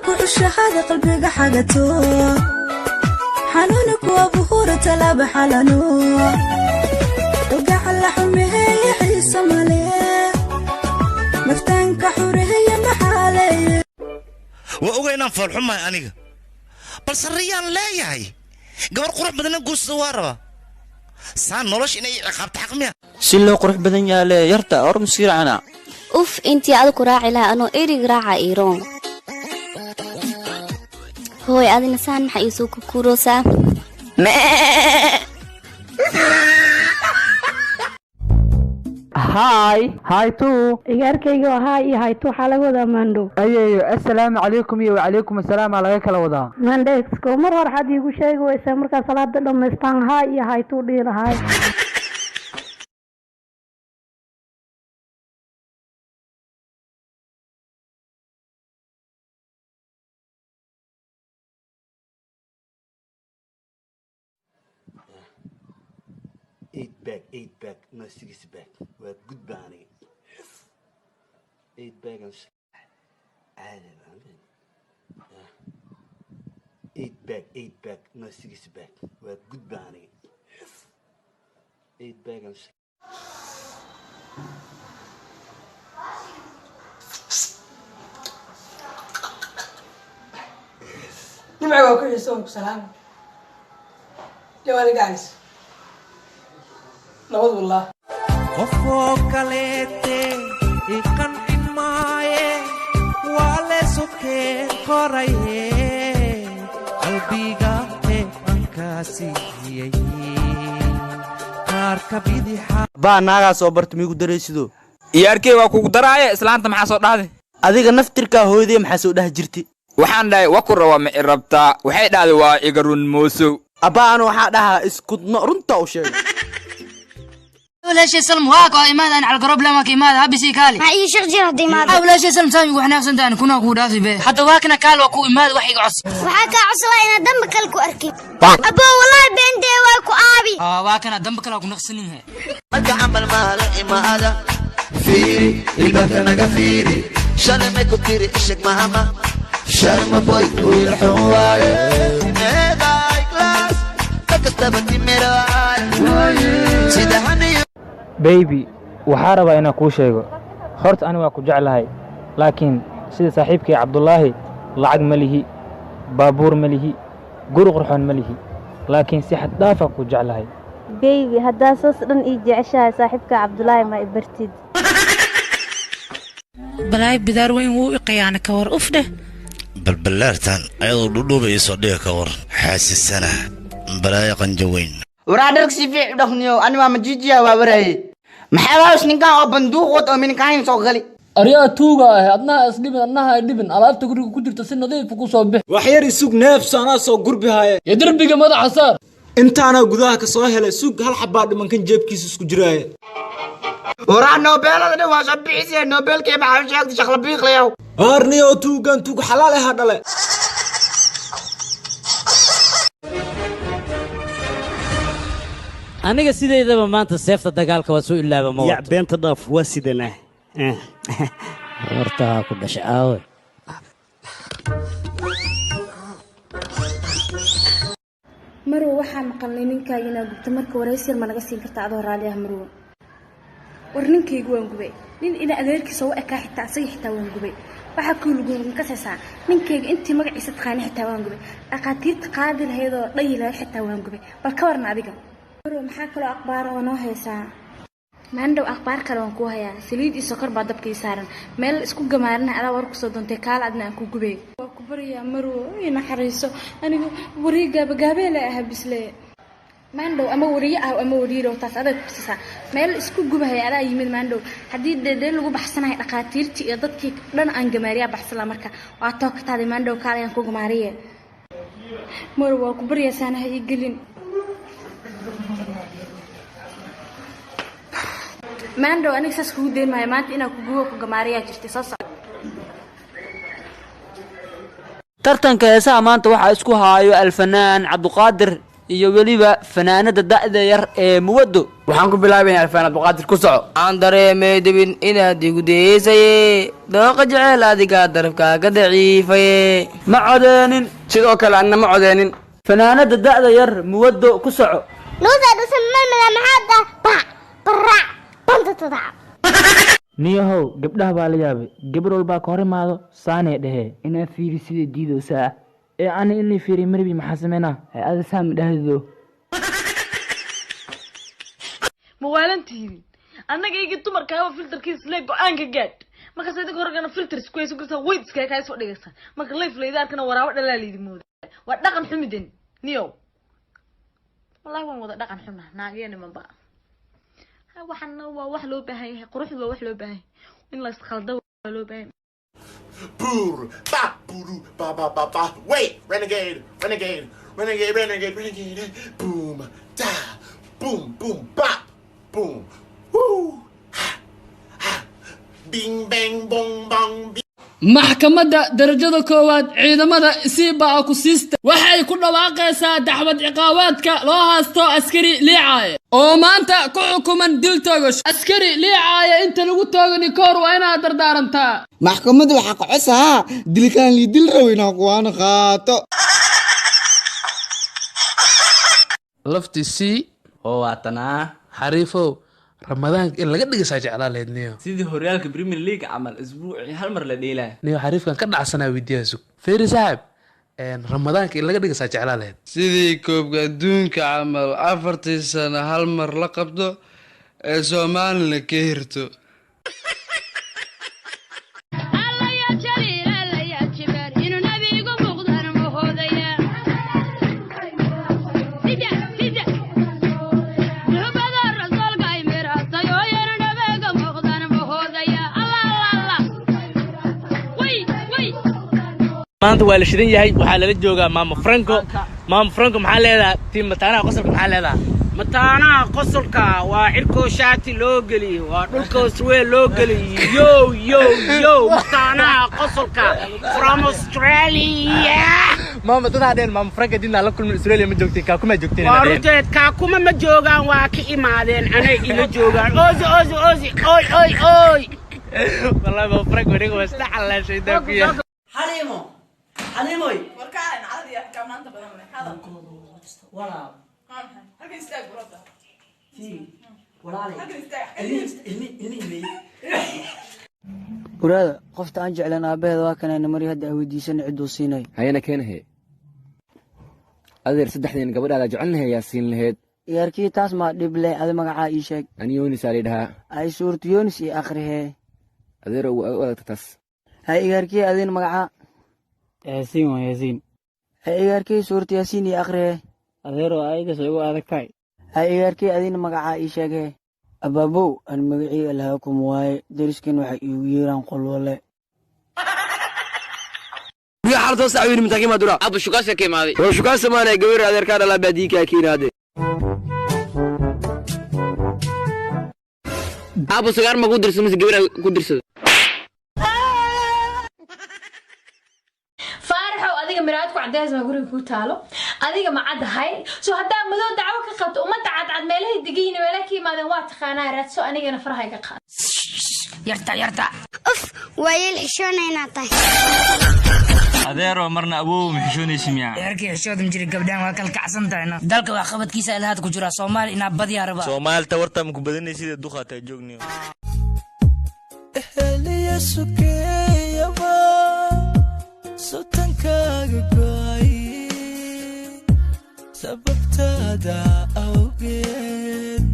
كعش هذا قلبي حاجته حنونك وبهور تلاب حلنو وقع لحمي هي حيس ماليه مفتنك حوره هي محالي وأوغينا فرحمة أنيق بس الريان لا يهي قبل قرح بدنا نقول سوارة سان نولش إني عقبت حقمية سلو قرح بدن يا لي يرتا أور مسير عنا أوف أنتي أذكر راعي لها أنو إيري راعي إيرون هو أذي نسان حيسوك كوروسا هاي تو إيجاركيجو هاي تو حالة ودا ماندو أيوة السلام عليكم وعليكم السلام على كلا ودا ماندكسكو مرة حد يقول شيء ويسمر كصلاة لما يستان هاي تو دير هاي Eight back, no 6 back. We're good banning. 8 back and 8 back, no 6 back. We're good banning. 8 back and نمعوا كل يسوق سلام جوالي guys نعوذ بالله قفوك ليتي إكن إنماي والي سكين قرأي قلبيغا أنكاسي كاركبيدي با ناغا soo bartay migu dareysido iyaarkay waa kugu daraaya islaanta maxaa soo dhahday adiga naftirka hooyadii maxaa soo dhax jirtay waxaan dhahay waa ku rawa ma irabtaa waxay dhahday waa igarun moosow abaan waxa dhahaa iskudno runta u sheeg ولا شيء سلم واقع إمادة على القرب لما كإمادة هبسي كالي ما أي شيء جرى دي ماذا ولا شيء سلم سامي وإحنا أحسن تاني كنا كود راسي به حتى واكنا كال وكو إمادة وحي عصي وحكى عصلا إن دمك الكو أركي أبو والله بنتي واكو أبي واكنا دمك لو كنا خسنينها عمل مال إمادة فيري البكنا كفيري شرم كتير إشك مهما شرم بوي والحوار هذا كلاس تكتبت مراي سيدهني baby waxaa rabaa inaan kuu sheego horta aniga waa ku jeclahay laakiin sida saaxiibkay Cabdullaahi lacag ma lihi baabuur ma lihi guri qurxoon ma lihi laakiin si xad dhaaf ah ku jeclahay baby haddaa saas dhan ii jeceshahay saaxiibka Cabdullaahi ma ibartid بلاي بدار وين هو قيانة كور أفده بالبلارتان أيضا دودوب يصدق كور حاسس سنة بلاي قنجوين ورادرك سيفي دخنيو أنا ما مجيجيا وابرأي محاوش نكان بندوق وطو من كاين صغلي أريا توغا أدنى أسلم أنها يدبن ألعاب تقول كنت تسن نظيف وكوسو به waxyar suuq neefs ana soo gurbi haaye يدربك مدى حصار inta ana gudaha ka soo helay suuq hal xabaa dhimankan jeebkiisa isku jiraaya ورا نوبل هذا واش بيسي نوبل كيف عارف شيء شغله بيخليو arniyo tuugan tuug xalaal ah dhale aniga sideedaba maanta seefta dagaalka waa soo ilaaba ma wato يا بنت ضاف واسدنا horta ku dhashay aawe marwo waxaan maqalnay ninkaaga inaad gubto marka waraysi ma laga siin kartaa adoo raali ah marwo war ninkaygu waan gubay nin ina adeerkiisa u ekaa xitaa asaga xitaa waan gubay waxa ku lugun ka saysaa ninkayga intii magaciisa taqaani xitaa waan gubay aqaatiirta qaadi lahayd oo dhayilaa xitaa waan gubay bal ka warna adiga marwo maxaa kaloo akhbaar oo noo haysaa maandhow akhbaar kale waan ku hayaa saliid iyo sokor baa dabkii saaran meel isku gamaarina adaa war ku soo doontay kaal adna aan ku gubay waa ku bariyaa marwo ina xariiso anigu wariigaaba gaabeela ah bisle maandhow ama wariye ah ama wariiro taas adag kusisa meel isku gubahaya adaa yimid maandhow haddii dheedheel lagu baxsanahay dhaqaatiirtii iyo dadkii dhan aan gamaariyaa baxsala marka waa toogtaada maandhow kaalayaan ku gamaariye marwo waa ku bariyaa saanaha ii gelin maandhow aniga saas kugu dayn maayo maanta inaa kugubo ku gamaariyaa jirtay soo soco tartanka heesaha maanta waxaa isku haayo alfanaan cabduqaadir iyo weliba fanaanada da'da yar ee muwado. waxaan ku bilaabaynaa alfaanad muqaadir ku soco. aan dareemay dibin inaad igu deesaye dooqa jecel adiga darafkaaga daciifaye. ma codeenin. sidoo kale anna ma codeenin. fanaanada da'da yar muwado ku soco. niyahow gabdhaha baa la yaabay gabar walbaa ka hor imaado saanee dhehe inaa fiiri sida diidoosaa ee ani inay fiiri marbi maxaa sameynaa ada saam dhahdo mawaalantihiin annaga igi dumarkaaba filterkiis lee go-aanka gaadh markaas idinka horgana filters ku haysan kartaa weyd iskaga kaa soo dhigaysa marka life layda arkana waraabo dhalaa laydi mooda waa dhaqan xumiden niyow wallahi waan wada dhaqan xumna naagiya nimanba waxana waa wax loo baahan yahay quruxdu waa wax loo baahan in la isqaldo waa loo baahan Boor, ba, boo, ba, ba, ba, ba. Wait, renegade, renegade, renegade, renegade, renegade. Boom, da, boom, boom, ba, boom. Woo, ha, ha. Bing, bang, bong, bong, bing. maxkamadda darajada koowaad ciidamada isiibaa ku siista waxay ku dhawaaqaysaa dacwad ciqaabaadka loo haasto askari liicaaye oo maanta ku xukuman dil toogash askari liicaaye inta lagu toogani koor waa inaad dardaarantaa maxkamadda waxaa ka cosahaa dilkaan lii dil raweyna kuwaana qaato laftiisii oo waatanaa xariifow ramadaanka in laga dhigisaa jeclaa lahayd niyo sidii horyaalka Premier League camal isbuucii hal mar la dheelaa niyo xariifkan ka dhacsanaa weydiyaa sug feeri saaxib ramadaanka in laga dhigisaa jeclaa lahayd sidii koobka adduunka camal 4 sano hal mar la qabto ee Soomaalina ka hirto maanta waa la shidan yahay waxaa lala joogaa maama Franco maxaa leedahay tiim mataanaha qosolka maxaa leedahay mataanaha qosolka waa cirko shaati loo geliyo waa dhulka Australia loo geliyo yo mataanaha qosolka from Australia maama dadaan dheen maama Franco dinna la kulmin Australia ma joogtiin ka kuma joogtiin waa ruteed ka kuma ma joogaan waa ka imaadeen anay ila joogaan ozi oy wallahi maama Franco dhigo waa saxal shayda ku yahay حليموي warkaan caadi ah ka maanta badan leh hada ولا halka istaag brother ولا halka istaag المي buraada qofta aan jeclan aabaheeda waa kanayna mari hadda ay weydiisan ciduu siinay hayna keenahe adeer saddexdeen gabadhaada jecelnahay yaa siin lahayd yarkii taas ma dhib leh adi magacaa ii sheeg ani yoonis aa lidhahaa ay suurta yoonis ii akhrihee adeer u adagta taas hay igarkii adin magacaa yaasiin waa yaasiin hay igarkii suurta yaasiin ii akhrihee adeeroo ayagas ugu adagtahay hay igarkii adin magacaa ii sheegee abaabow aan magacii alhaakum waaye dariskan waxay iigu yeeraan qolwale يا حرص استعوين متاكي ما درا ابو شكاسه كيمادي هو شكاسه ما انا غير هذا كان لا باديكا كينادي ابو سغار ما قدرس مس غير قدرس faaraxow adiga miraadku cadays ma guriga ku taalo adiga ma cadahay soo hadaa madoo dacwo ka qabto umada cadcad meelaha digayna meelaha ka yimaadeen waa taqaanaa raadso anigana faraha iga qaad yarta uf waayeel xishoonayna tahay adeero marna abuu xishoonaysi miyaa yarkii xishoodum jiri gabdhaan waa kala kacsan tahayna dalka wax qabadkiisa ilaahad ku jira Soomaali ina badiyaa raba Soomaalta warta ma ku badanaysid duqaata joogniyo ehliya sukeeyaba sotankaaga go'ay sababtaada awgeed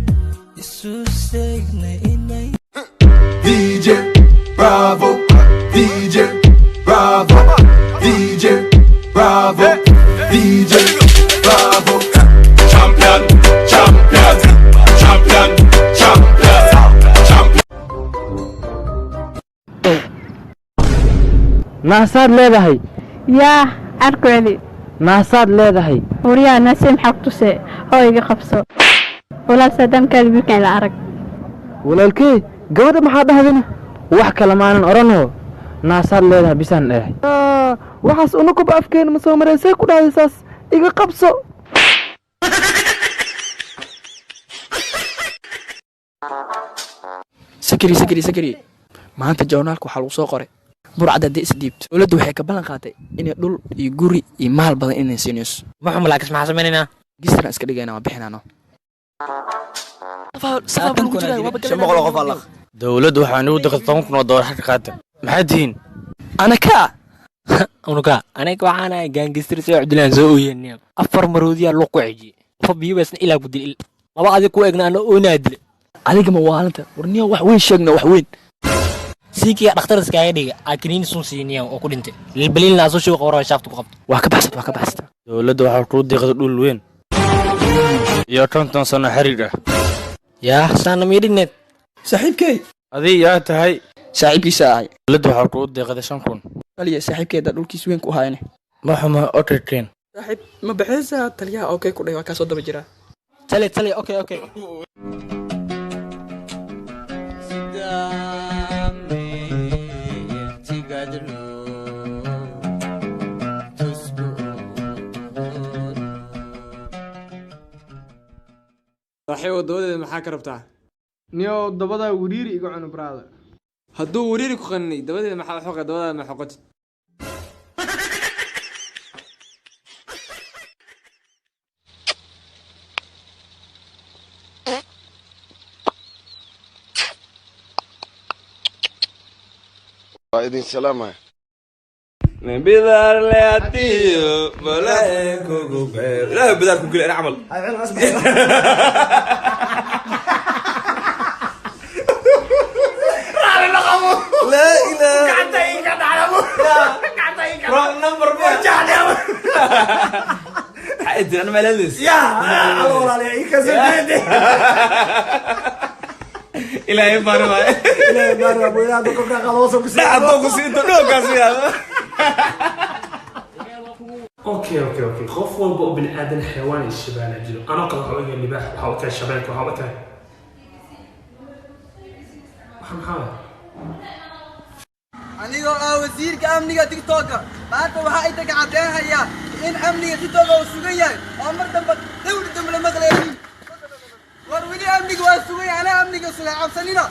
isu seegnay inay DJ Bravo, DJ Bravo, DJ Bravo, DJ Bravo, champion, champion, champion, champion, champion. naasaad leedahay yaa arkweli naasaad leedahay wariyaa nasim xaqtuse oo iga qabso walaal sadamkaada wiilkan la arag walaalkee gabadha maxaa dhahdina wax kale maanan oranoo naasaad leedahay bisaan dheehay waxaas unakuba afkeena ma soo maraysay ku dhahaysaas iga qabso sakari maanta joornaalka waxaa lagu soo qoray burcad haddii isdhiibto dowladdu waxay ka ballan qaaday inay dhul iyo guri iyo maal badan inay siinayso maxamed laakiin maxaa samaynaynaa gisran iska dhigayna waa bixinaano dowladdu waxaa nagu deqday 10 kun oo doolar xagga qaata maxaa tihiin anaka aniga waxaan ahay gaangistri soo cabdilaan soo ooyeen 4 maroodiyaa loo ku xijiyay fabiyo basna ilaa ku dil laba adig ku eegna ana oonaa dil adiga ma waalanta warniyo wax weyn sheegna wax weyn siikiya dhakhtar iskaaga dhiga akiniin sun siiniya oo ku dhintay lilbaliilna asoo shaqo qoraa shaafta ku qabto waa ka baxsad dowladdu waxaa ku deeqday dhul weyn iyo 50 sano xiriir ah yaa saana miidhineed saaxiibkay adii yaa tahay saaxiibkiisa ahay dowladdu waxaa ku deeqday 5 kun taliya saaxiibkeeda dhulkiis weyn ku hayne ma xuma oteteen saaxiib ma baxaysa taliyaha okay ku dhahay waa ka soo daba jira tali okay saaxiibo dabadeeda maxaa ka rabtaa niyo dabadaa wariiri iga cunu brada hadduu wariiri ku qaninay dabadeeda maxaa xoqa dabadaada ma xoqotid idin salaamaya بدار لاتيو بلا كوكو بير لا بدار كوكو انا عمل لا اله قعدتي قاعد على ابو قعدتي رقم نمبر رجعني حقد انا مللس يا الله عليك كسبتني إلهي بارما إلهي بارما بويا دوكو كاغالوسو كسي لا دوكو سينتو دوكا سيا اوكي خوف والبو بن ادم حيوان الشبان جلو انا قد حوالي اللباح وحاول كان شبانك وحاول كان محمد anigoo ah wasiirka amniga tiktoka maanta waxa ay taga cadeynaya in amniga tiktoka uu sugan yahay oo mar dambe dawladda la maqlayn war wili amniga waa sugan yahay ana amniga sugan cabsanina